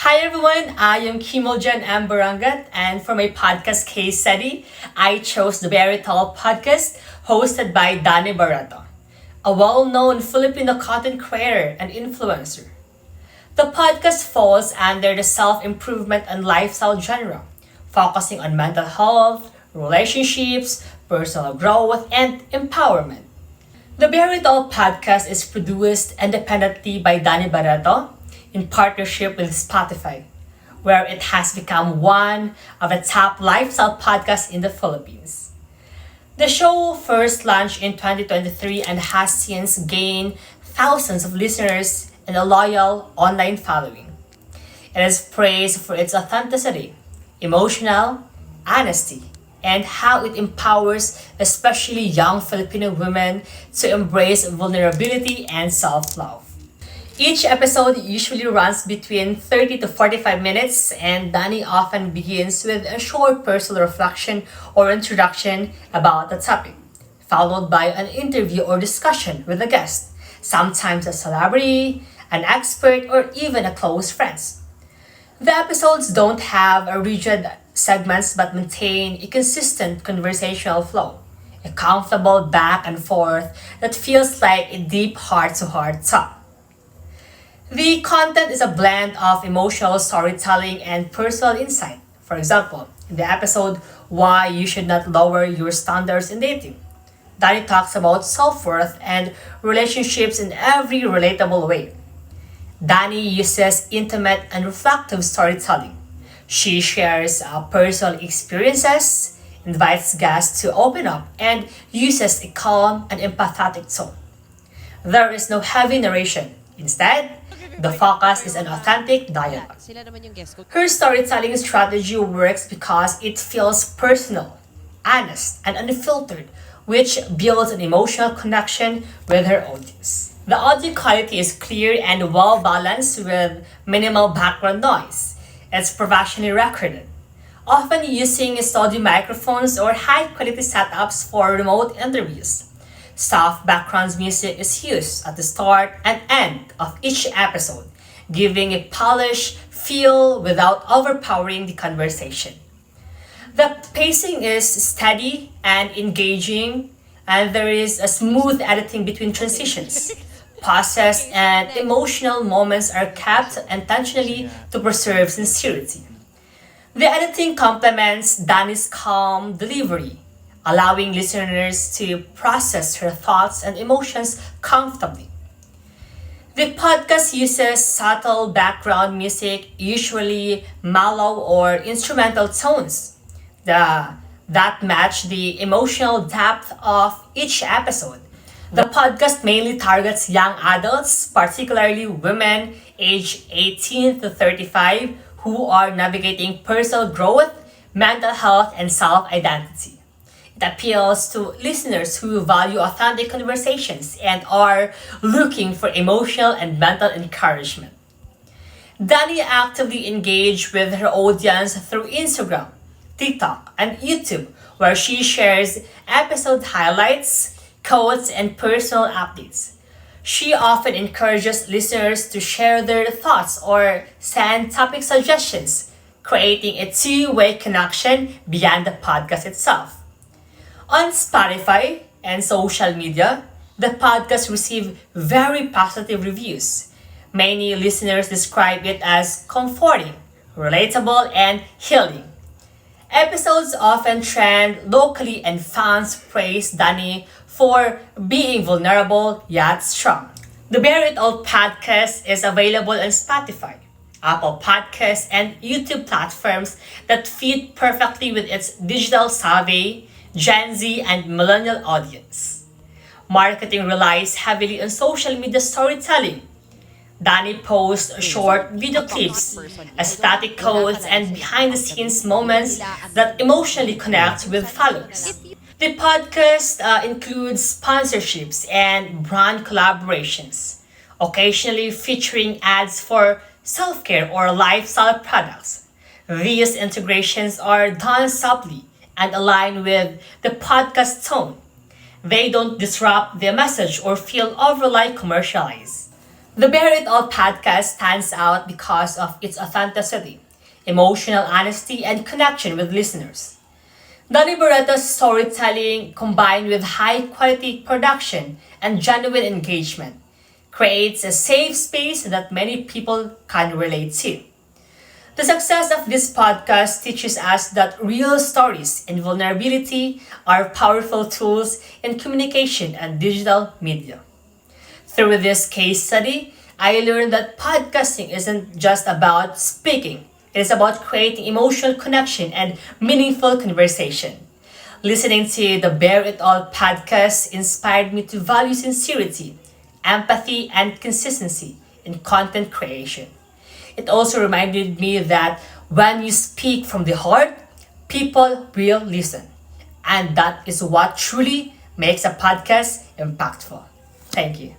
Hi everyone, I am Kimoljan Ambarangat, and for my podcast case study, I chose the Veritable podcast hosted by Dani Barretto, a well-known Filipino content creator and influencer. The podcast falls under the self-improvement and lifestyle genre, focusing on mental health, relationships, personal growth, and empowerment. The Veritable podcast is produced independently by Dani Barretto in partnership with Spotify, where it has become one of the top lifestyle podcasts in the Philippines. The show first launched in 2023 and has since gained thousands of listeners and a loyal online following. It is praised for its authenticity, emotional honesty, and how it empowers especially young Filipino women to embrace vulnerability and self-love. Each episode usually runs between 30 to 45 minutes, and Dani often begins with a short personal reflection or introduction about the topic, followed by an interview or discussion with a guest, sometimes a celebrity, an expert, or even a close friend. The episodes don't have a rigid segments but maintain a consistent conversational flow, a comfortable back and forth that feels like a deep heart-to-heart talk. The content is a blend of emotional storytelling and personal insight. For example, in the episode Why You Should Not Lower Your Standards in Dating, Danny talks about self-worth and relationships in every relatable way. Danny uses intimate and reflective storytelling. She shares personal experiences, invites guests to open up, and uses a calm and empathetic tone. There is no heavy narration. Instead, the focus is an authentic dialogue. Her storytelling strategy works because it feels personal, honest, and unfiltered, which builds an emotional connection with her audience. The audio quality is clear and well balanced with minimal background noise. It's professionally recorded, often using studio microphones or high quality setups for remote interviews. Soft background music is used at the start and end of each episode, giving a polished feel without overpowering the conversation. The pacing is steady and engaging, and there is a smooth editing between transitions. Pauses and emotional moments are kept intentionally to preserve sincerity. The editing complements Dani's calm delivery, allowing listeners to process her thoughts and emotions comfortably. The podcast uses subtle background music, usually mellow or instrumental tones, that match the emotional depth of each episode. The podcast mainly targets young adults, particularly women aged 18 to 35, who are navigating personal growth, mental health, and self identity. It appeals to listeners who value authentic conversations and are looking for emotional and mental encouragement. Dani actively engaged with her audience through Instagram, TikTok, and YouTube, where she shares episode highlights, quotes, and personal updates. She often encourages listeners to share their thoughts or send topic suggestions, creating a two-way connection beyond the podcast itself. On Spotify and social media, the podcast received very positive reviews. Many listeners describe it as comforting, relatable, and healing. Episodes often trend locally and fans praise Dani for being vulnerable yet strong. The Bear It All podcast is available on Spotify, Apple Podcasts, and YouTube platforms that fit perfectly with its digital savvy, Gen Z, and millennial audience. Marketing relies heavily on social media storytelling. Dani posts short video clips, aesthetic quotes, and behind the scenes moments that emotionally connect with followers. The podcast includes sponsorships and brand collaborations, occasionally featuring ads for self care or lifestyle products. These integrations are done subtly and align with the podcast tone. They don't disrupt the message or feel overly commercialized. The Bear It All podcast stands out because of its authenticity, emotional honesty, and connection with listeners. Dani Barretto's storytelling, combined with high quality production and genuine engagement, creates a safe space that many people can relate to. The success of this podcast teaches us that real stories and vulnerability are powerful tools in communication and digital media. Through this case study, I learned that podcasting isn't just about speaking, it is about creating emotional connection and meaningful conversation. Listening to the Bear It All podcast inspired me to value sincerity, empathy, and consistency in content creation. It also reminded me that when you speak from the heart, people will listen. And that is what truly makes a podcast impactful. Thank you.